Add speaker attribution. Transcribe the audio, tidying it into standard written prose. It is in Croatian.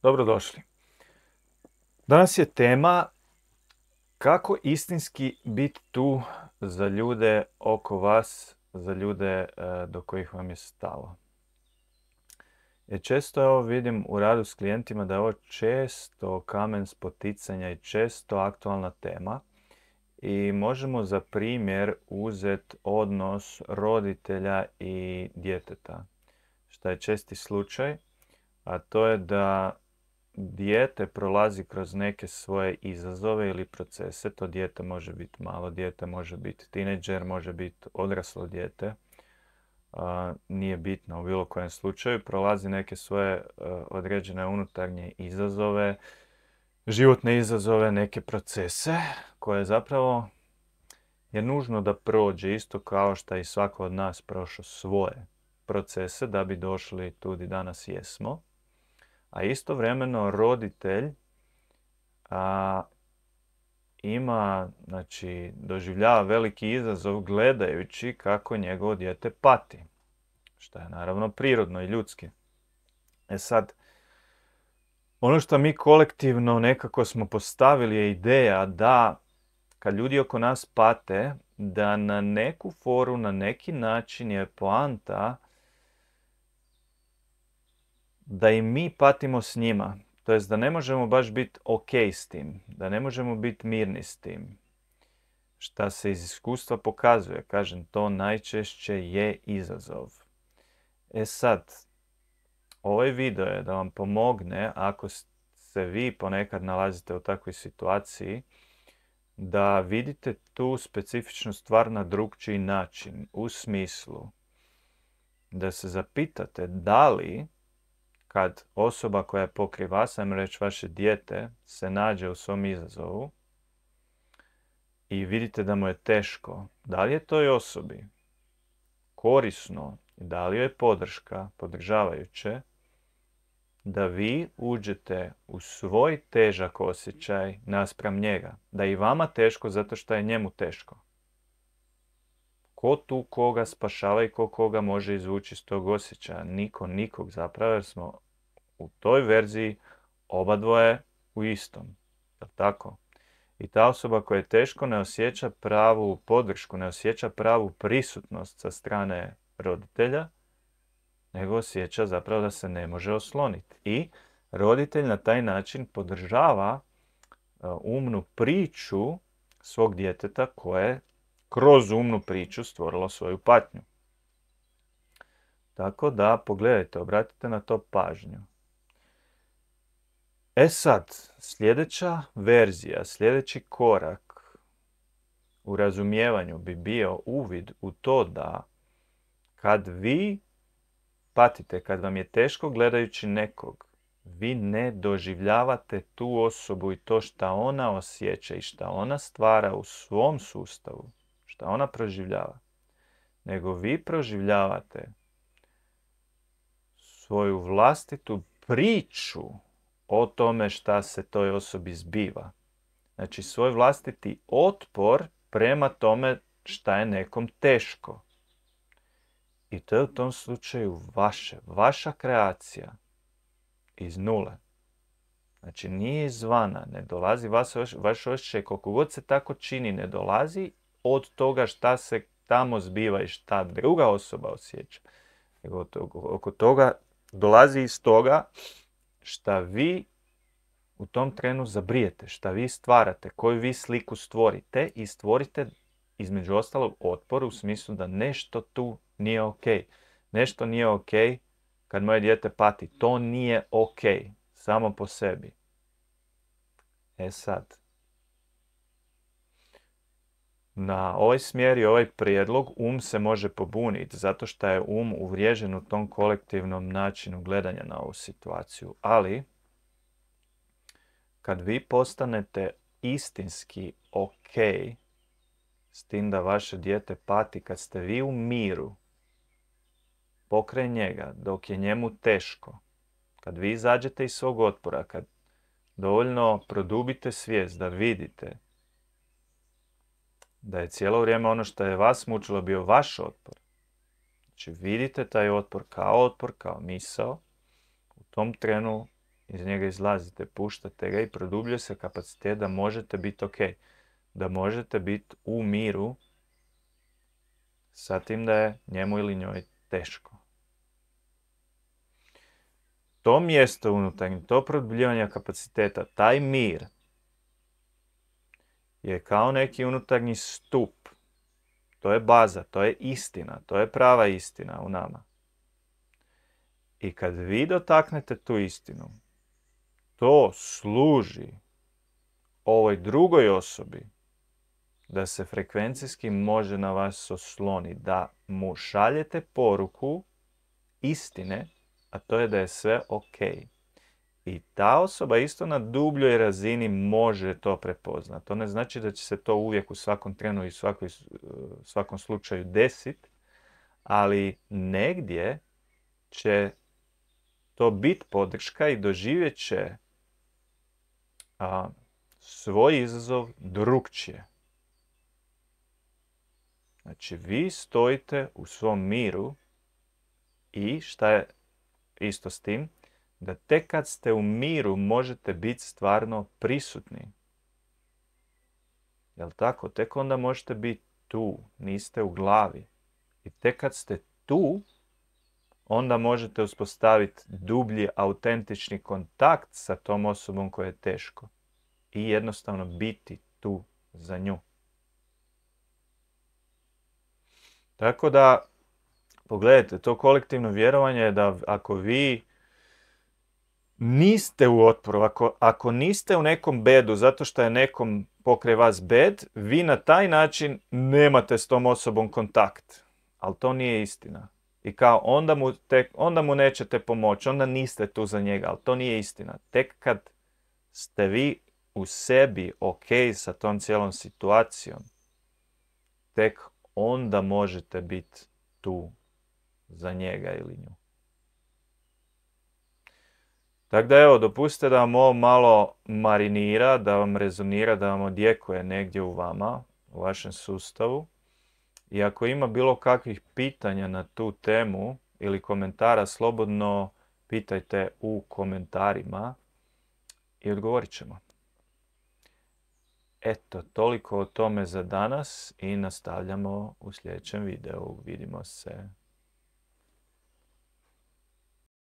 Speaker 1: Dobrodošli. Danas je tema kako istinski biti tu za ljude oko vas, za ljude do kojih vam je stalo. Jer često ovo vidim u radu s klijentima da je ovo često kamen spoticanja i često aktualna tema. I možemo za primjer uzeti odnos roditelja i djeteta. Što je česti slučaj, a to je da dijete prolazi kroz neke svoje izazove ili procese. To dijete može biti malo dijete, može biti tinejdžer, može biti odraslo dijete. Nije bitno u bilo kojem slučaju. Prolazi neke svoje određene unutarnje izazove, životne izazove, neke procese koje zapravo je nužno da prođe, isto kao što i svako od nas prošao svoje procese da bi došli tu gdje danas jesmo. A istovremeno roditelj doživljava veliki izazov gledajući kako njegovo dijete pati. Što je naravno prirodno i ljudski. Sad, ono što mi kolektivno nekako smo postavili je ideja da kad ljudi oko nas pate, da na neku foru, na neki način je poanta da i mi patimo s njima. To jest da ne možemo baš biti ok s tim, da ne možemo biti mirni s tim. Šta se iz iskustva pokazuje, kažem, to najčešće je izazov. Sad, ovaj video je da vam pomogne ako se vi ponekad nalazite u takvoj situaciji, da vidite tu specifičnu stvar na drugčiji način, u smislu da se zapitate da li kad osoba koja je pokraj vas, ajmo reći vaše dijete, se nađe u svom izazovu i vidite da mu je teško, da li je toj osobi korisno i da li je podrška, podržavajuće, da vi uđete u svoj težak osjećaj naspram njega. Da je i vama teško zato što je njemu teško. Ko tu koga spašava i ko koga može izvući iz tog osjećaja? Niko nikog zapravo, jer smo u toj verziji oba dvoje u istom. Je li tako? I ta osoba koja je teško ne osjeća pravu podršku, ne osjeća pravu prisutnost sa strane roditelja, nego osjeća zapravo da se ne može osloniti. I roditelj na taj način podržava umnu priču svog djeteta koje kroz umnu priču stvorilo svoju patnju. Tako da pogledajte, obratite na to pažnju. Sad, sljedeća verzija, sljedeći korak u razumijevanju bi bio uvid u to da kad vi patite, kad vam je teško gledajući nekog, vi ne doživljavate tu osobu i to šta ona osjeća i šta ona stvara u svom sustavu, šta ona proživljava, nego vi proživljavate svoju vlastitu priču o tome šta se toj osobi zbiva. Znači svoj vlastiti otpor prema tome šta je nekom teško. I to je u tom slučaju vaša kreacija iz nule. Znači nije izvana, ne dolazi vaš osjećaj, koliko god se tako čini, ne dolazi od toga šta se tamo zbiva i šta druga osoba osjeća. Nego oko toga dolazi iz toga šta vi u tom trenu zabrijete, šta vi stvarate, koju vi sliku stvorite i stvorite između ostalog otpor u smislu da nešto tu nije ok. Nešto nije ok kad moje dijete pati. To nije ok samo po sebi. Sad, na ovaj smjer i ovaj prijedlog se može pobuniti zato što je uvriježen u tom kolektivnom načinu gledanja na ovu situaciju. Ali, kad vi postanete istinski ok s tim da vaše dijete pati, kad ste vi u miru pokraj njega dok je njemu teško, kad vi izađete iz svog otpora, kad dovoljno produbite svijest da vidite da je cijelo vrijeme ono što je vas mučilo bio vaš otpor. Znači vidite taj otpor, kao misao, u tom trenu iz njega izlazite, puštate ga i produbljuje se kapacitet da možete biti ok. Da možete biti u miru sa tim da je njemu ili njoj teško. To mjesto unutarnje, to produbljivanje kapaciteta, taj mir je kao neki unutarnji stup. To je baza, to je istina, to je prava istina u nama. I kad vi dotaknete tu istinu, to služi ovoj drugoj osobi da se frekvencijski može na vas osloniti, da mu šaljete poruku istine, a to je da je sve ok. I ta osoba isto na dubljoj razini može to prepoznati. To ne znači da će se to uvijek u svakom trenu i svakom slučaju desiti, ali negdje će to biti podrška i doživjet će svoj izazov drukčije. Znači, vi stojite u svom miru i šta je isto s tim? Da tek kad ste u miru možete biti stvarno prisutni. Jel' tako? Tek onda možete biti tu, niste u glavi. I tek kad ste tu, onda možete uspostaviti dublji, autentični kontakt sa tom osobom koja je teško. I jednostavno biti tu za nju. Tako da, pogledajte, to kolektivno vjerovanje je da ako vi niste u otporu, ako niste u nekom bedu zato što je nekom pokraj vas bed, vi na taj način nemate s tom osobom kontakt. Ali to nije istina. I kao onda mu nećete pomoći, onda niste tu za njega, ali to nije istina. Tek kad ste vi u sebi ok sa tom cijelom situacijom, tek onda možete biti tu za njega ili nju. Tako da evo, dopustite da vam ovo malo marinira, da vam rezonira, da vam odjekuje negdje u vama, u vašem sustavu. I ako ima bilo kakvih pitanja na tu temu ili komentara, slobodno pitajte u komentarima i odgovorit ćemo. Eto, toliko o tome za danas i nastavljamo u sljedećem videu. Vidimo se.